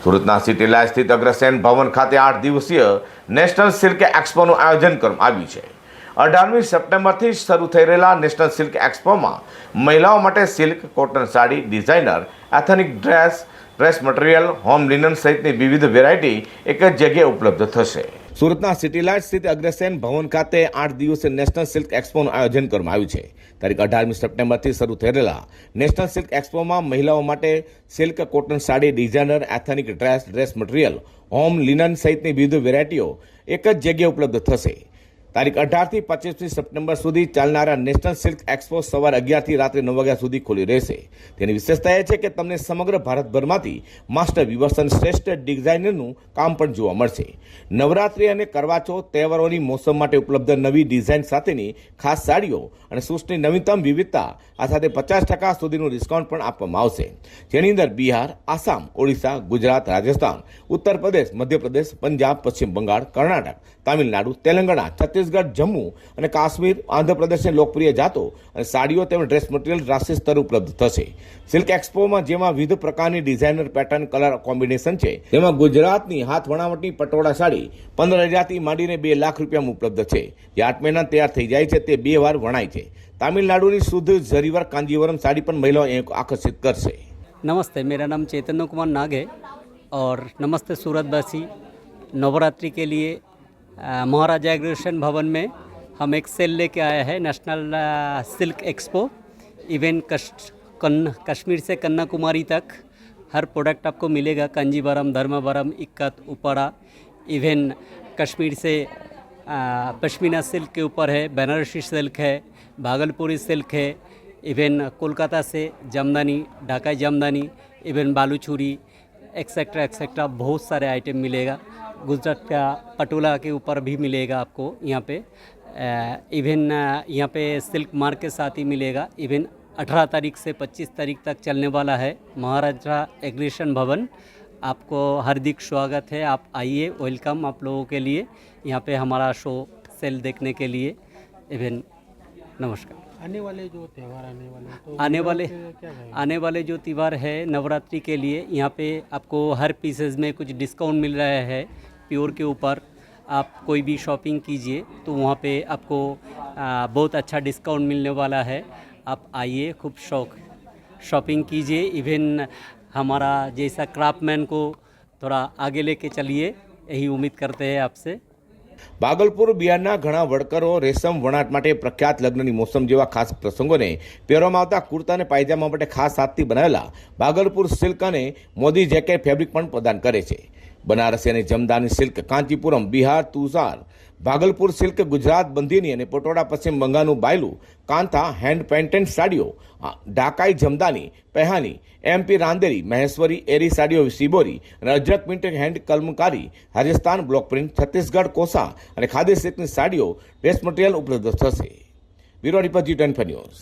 સુરતના city light સ્થિત અગ્રસેન ભવન ખાતે 8 દિવસીય નેશનલ સિલ્ક એક્સપોનું આયોજન કરવામાં આવ્યું છે। 18મી સપ્ટેમ્બરથી શરૂ થઈ રહેલા નેશનલ સિલ્ક એક્સપોમાં મહિલાઓ માટે silk, cotton sari, designer, ethnic dress material, home linen સહિતની વિવિધ વેરાયટી એક જ જગ્યાએ ઉપલબ્ધ થશે। સુરતના સિટી લાઇટ સ્થિત અગ્રસેન ભવન ખાતે 8 દિવસીય નેશનલ સિલ્ક એક્સપોનું આયોજન કરવામાં આવ્યું છે। તારીખ 18મી સપ્ટેમ્બરથી શરૂ થઈ રહેલા નેશનલ સિલ્ક એક્સપોમાં મહિલાઓ માટે silk, cotton sari, designer, ethnic dress material, home linen સહિતની વિવિધ વેરાયટીઓ એક જ જગ્યાએ ઉપલબ્ધ થશે। તારીખ 18થી 25મી સપ્ટેમ્બર સુધી ચાલનારા નેશનલ સિલ્ક એક્સપો સવારે 11થી રાત્રે 9 વાગ્યા સુધી ખુલ્લી રહેશે। તેની વિશેષતા એ છે કે તમને સમગ્ર ભારતભરમાંથી માસ્ટર વિવર્સ અને શ્રેષ્ઠ ડિઝાઇનરનું કામ પણ જોવા મળશે। નવરાત્રિ અને કરવા ચોથ તહેવારોની મોસમ માટે ઉપલબ્ધ નવી ડિઝાઇન સાથેની ખાસ સાડીઓ અને સૂટની નવીનતમ વિવિધતા આ સાથે 50% સુધીનું ડિસ્કાઉન્ટ પણ આપવામાં આવશે, જેની અંદર બિહાર, આસામ, ઓડિશા, ગુજરાત, રાજસ્થાન, ઉત્તર પ્રદેશ, મધ્યપ્રદેશ, પંજાબ, પશ્ચિમ બંગાળ, કર્ણાટક, તામિલનાડુ, તેલંગાણા, છત્તીસગઢ, જમ્મુ અને કાશ્મીર, આંધ્રપ્રદેશની લોકપ્રિય જાતો અને સાડીઓ તેમજ ડ્રેસ મટીરિયલ રાષ્ટ્રીય સ્તરે ઉપલબ્ધ થશે। સિલ્ક એક્સપોમાં જેમાં વિવિધ પ્રકારની ડિઝાઇનર પેટર્ન કલર કોમ્બિનેશન છે, તેમાં ગુજરાતની હાથ વણાવટની પટોળા સાડી 15,000થી માંડીને 2 લાખ રૂપિયામાં ઉપલબ્ધ છે, જે 8 મહિના તૈયાર થઈ જાય છે। તે 2 વાર વણાય છે। तमिलनाडु शुद्ध जरीवर कांजीवरम साड़ी पर महिलाओं को आकर्षित करશે। नमस्ते, मेरा नाम चैतन्य कुमार नाग है और नमस्ते सूरतवासी। नवरात्रि के लिए महाराजा एग्रीकल्चर भवन में हम एक सेल लेके आए हैं, national silk expo. Event Kashmir से कन्याकुमारी तक हर प्रोडक्ट आपको मिलेगा। कांजीवरम, धर्मावरम, इक्कत, उपड़ा। इवेन कश्मीर से पश्मीना सिल्क के ऊपर है, बनारसी सिल्क है, भागलपुरी सिल्क है। इवेन कोलकाता से Jamdani, Dhakai Jamdani, even Baluchari etcetera etcetera बहुत सारे आइटम मिलेगा। गुजरात का पटोला के ऊपर भी मिलेगा आपको यहाँ पे। इवेन यहाँ पे सिल्क मार्क के साथ ही मिलेगा। इवेन 18 तारीख से 25 तारीख तक चलने वाला है महाराजा एग्रीकल्चर भवन। आपको हार्दिक स्वागत है, आप आइए, वेलकम आप लोगों के लिए यहाँ पे हमारा शो सेल देखने के लिए। इवेन नमस्कार। आने वाले जो त्यौहार आने वाले जो त्यौहार है नवरात्रि के लिए यहाँ पे आपको हर पीसेस में कुछ डिस्काउंट मिल रहा है। प्योर के ऊपर आप कोई भी शॉपिंग कीजिए तो वहाँ पे आपको बहुत अच्छा डिस्काउंट मिलने वाला है। आप आइए, खूब शॉपिंग कीजिए। इवन हमारा जैसा क्राफ्टमैन को थोड़ा आगे लेके चलिए, यही उम्मीद करते हैं आपसे। भागलपुर बिहारना घણા વડકરો રેશમ વણાટ માટે પ્રખ્યાત લગ્નની મોસમ જેવા ખાસ પ્રસંગોને પહેરવામાં આવતા કુર્તા અને પાયજામા માટે ખાસ હાથથી બનાવેલા ભાગલપુર સિલ્ક અને મોદી જેકેટ ફેબ્રિક પણ પ્રદાન કરે છે। બનારસી અને જમદાની સિલ્ક કાંચીપુરમ બિહાર, તુષાર ભાગલપુર સિલ્ક ગુજરાત બંધીની અને પટોળા પશ્ચિમ બંગાળનું બાયલું, કાંથા હેન્ડ પેઇન્ટેડ સાડીઓ, ઢાકાઈ જમદાની, પહેહાની, એમપી રાંદેરી, મહેશ્વરી એરી સાડીઓ, સિબોરી અને Ajrakh print hand Kalamkari, Rajasthan block print, Chhattisgarh Kosa અને ખાદી સિલ્કની સાડીઓ ડ્રેસ મટીરિયલ ઉપલબ્ધ થશે। Bureau report G24 news.